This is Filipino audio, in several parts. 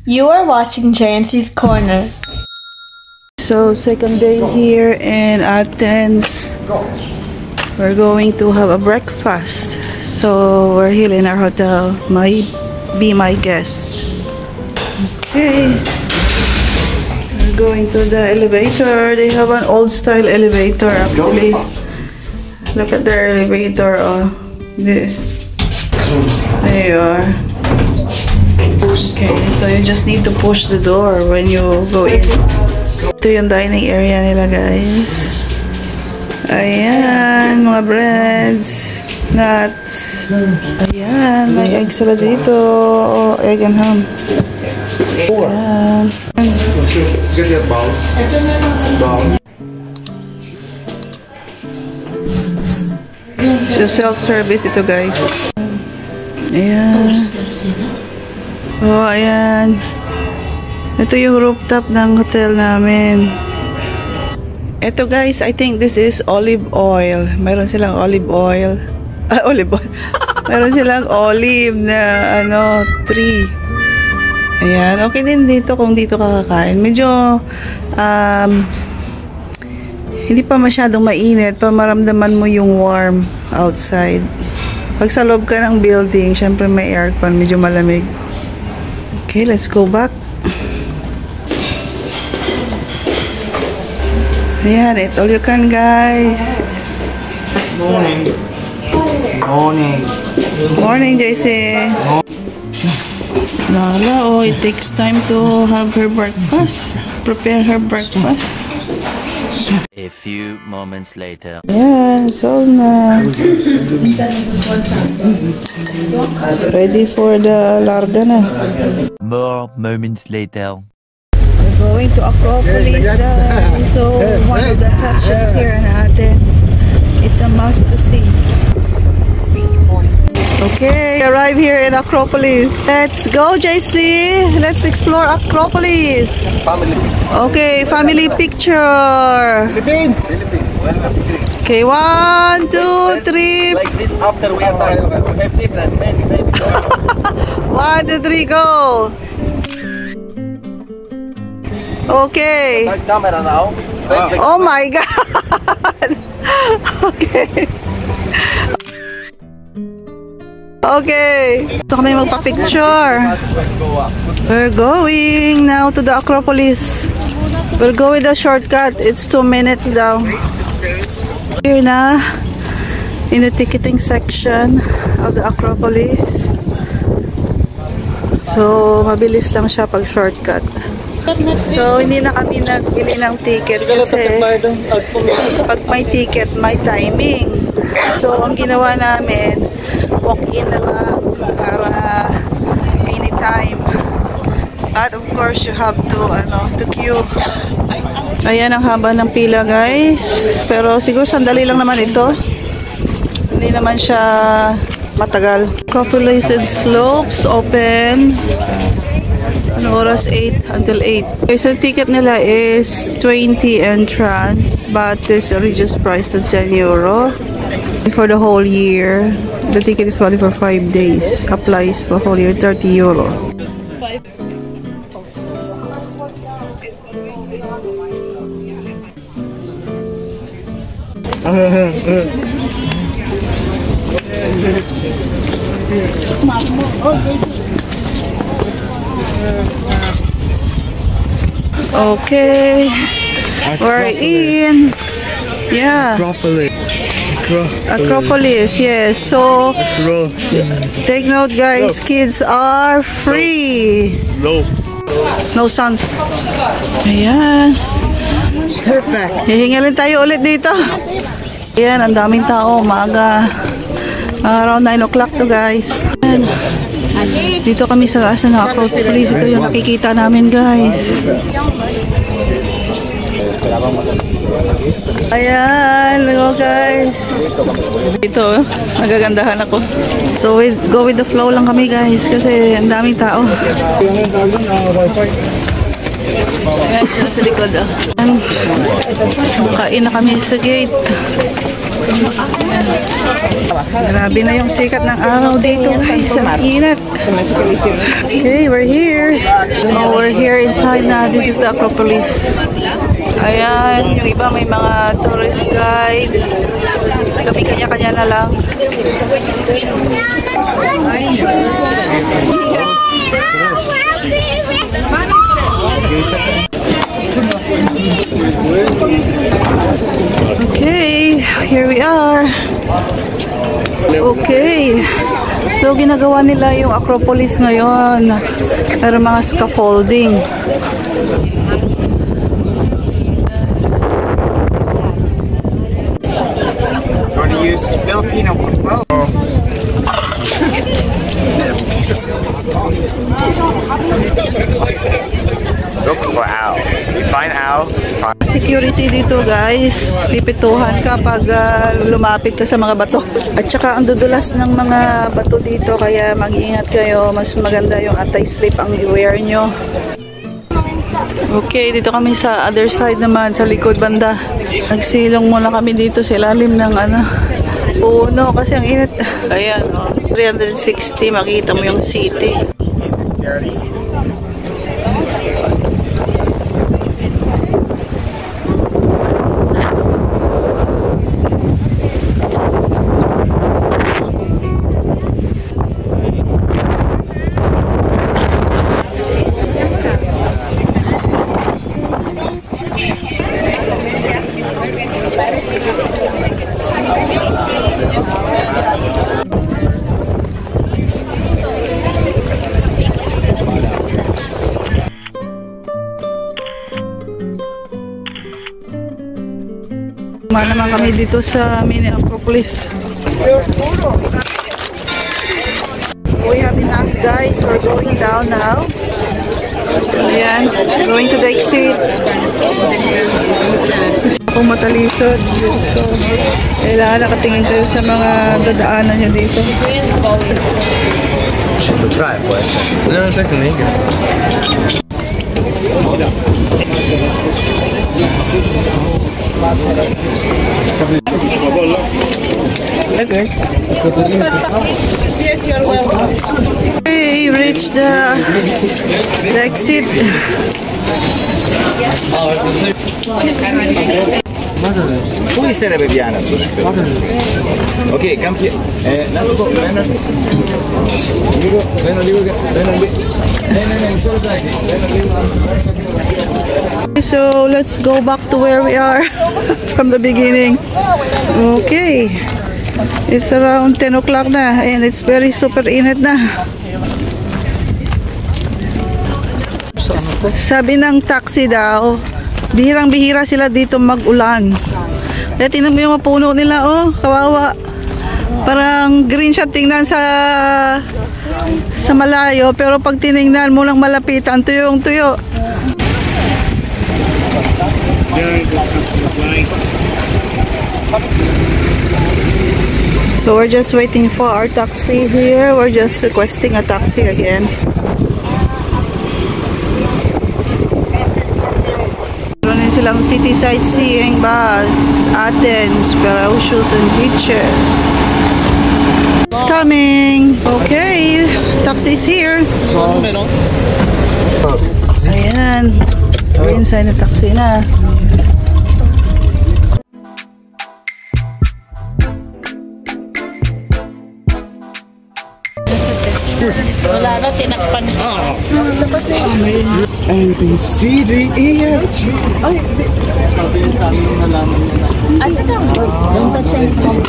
You are watching JNC's Corner. So, second day here in Athens. We're going to have a breakfast. So, we're here in our hotel. Be my guest. Okay. We're going to the elevator. They have an old style elevator actually. Look at their elevator. Oh, there you are. Okay, so you just need to push the door when you go in. Ito yung dining area nila, guys. Ayan, mga breads, nuts. Ayan, may egg salad dito. Oh, egg and ham. Ayan. So, self-service ito, guys. Ayan. Oh, ayan. Ito yung rooftop ng hotel namin. Ito, guys, I think this is olive oil. Meron silang olive oil. Olive oil. Meron silang olive na, tree. Ayan. Okay din dito kung dito kakakain. Medyo, hindi pa masyadong mainit. Pa maramdaman mo yung warm outside. Pag sa loob ka ng building, syempre may aircon. Medyo malamig. Okay, let's go back. Ayan, eat all you can, guys. Morning. Morning. Morning, JC. Nala, oh, it takes time to have her breakfast. Prepare her breakfast. A few moments later. Ayan, so na. Ready for the larga na. More moments later. We're going to Acropolis, guys. So, one of the attractions here in Athens. It's a must to see. Okay, arrive here in Acropolis. Let's go, JC. Let's explore Acropolis. Okay, family picture. Philippines. Okay, 1, 2, 3. Like this after we are done. We have different. 1, 2, 3, go. Okay. Camera now. Oh my God. Okay. Okay. So kami magpa-picture. We're going now to the Acropolis. We'll go with the shortcut. It's 2 minutes daw. Here na in the ticketing section of the Acropolis. So mabilis lang siya pag shortcut. So, hindi na kami nagbili ng ticket kasi pag may ticket, may timing. So, ang ginawa namin, walk-in na lang para anytime. But of course, you have to queue. Ayan ang haba ng pila, guys. Pero siguro sandali lang naman ito. Hindi naman siya matagal. Acropolis Slopes open. Oras 8 until 8. Okay, so ticket nila is 20 entrance, but there's a reduced price of €10. For the whole year, the ticket is valid for 5 days. Applies for whole year, €30. Okay, we're in. Yeah, Acropolis. Yes. So take note, guys. Kids are free. No sounds. Ayan. Perfect. Hihingalin tayo ulit dito. Ayan, ang daming tao. Maaga. Around 9 o'clock to, guys. Ayan. Dito kami sa Acropolis. Ito yung nakikita namin, guys. Ayan, hello guys. Dito, nagagandahan ako. So, go with the flow lang kami, guys, kasi ang daming tao. Ayan, sila sa likod. Kain na kami sa gate. Grabe na yung sikat ng araw dito guys. Ang init. Okay, we're here. Oh, we're here inside na. This is the Acropolis. Ayan, yung iba may mga tourist guide. Kami kanya-kanya na lang. Okay, here we are. Okay. So, ginagawa nila yung Acropolis ngayon. Meron mga scaffolding. Want to use Filipino football? Look for owl. You find owl? Security dito guys, pipituhan ka pag lumapit ka sa mga bato. At saka ang dudulas ng mga bato dito, kaya mag-iingat kayo. Mas maganda yung anti-slip ang i-wear nyo. Okay, dito kami sa other side naman, sa likod banda. Nagsilong muna kami dito sa ilalim ng puno kasi ang init. Ayan, 360, makita mo yung city. Naman kami dito sa mini Acropolis. We have enough guys. We're going down now. Ayan, going to the exit. Kung matalisod, Diyos ko. Kailangan nakatingin kayo sa mga dadaanan nyo dito. Should try it, boy. No, check the nigga. Okay. Yes, you're welcome. We reached the exit. Who is there, Bibiana? Okay, come here. Let's go. So let's go back to where we are from the beginning. Okay, it's around 10 o'clock na and it's very super init na. Sabi ng taxi daw, bihirang-bihira sila dito mag-ulan. Kaya tingnan mo yung mga puno nila, oh, kawawa. Parang green siya tingnan sa malayo, pero pag tinignan mo lang malapitan, tuyong-tuyo. So we're just waiting for our taxi here. We're just requesting a taxi again. Meron silang city sightseeing bus, Athens, Piraeus and beaches. It's coming. Okay, taxi's here. Ayan. We're inside the taxi na. Wala na, tinakpan. Sa pas na yun. I can see the ears. Ay, sabi yun sa amin yung nalaman nila. Ano lang? Don't touch anything.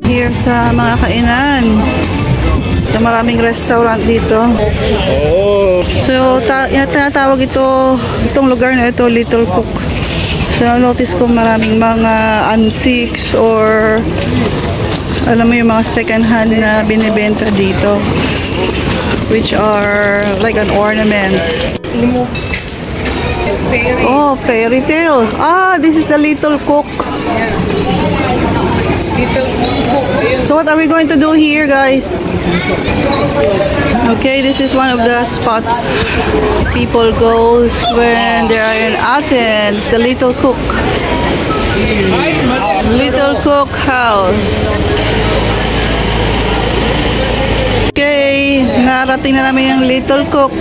Here sa mga kainan. Sa maraming restaurant dito. So, tinatawag itong lugar na ito, Little Cook. So, notice ko maraming mga antiques or alam mo yung mga second hand na binibenta dito, which are like an ornaments. Oh, fairy tale. Ah, this is the Little Cook. So what are we going to do here, guys? Okay, this is one of the spots people goes when they are in Athens, the Little Cook. Little Cook house. Okay, narating na namin yung Little Cook.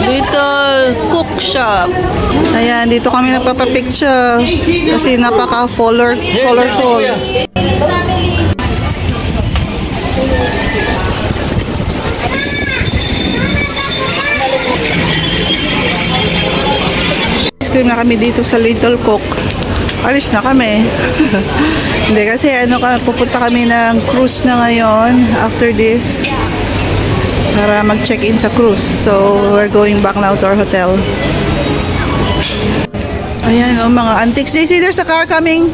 Little Cook shop. Ayan, dito kami nagpapapicture kasi napaka-colorful. Ice cream na kami dito sa Little Cook. Alis na kami. Hindi kasi pupunta kami ng cruise na ngayon after this para mag-check-in sa cruise. So, we're going back now to our hotel. Ayan, mga antiques. JC, there's a car coming.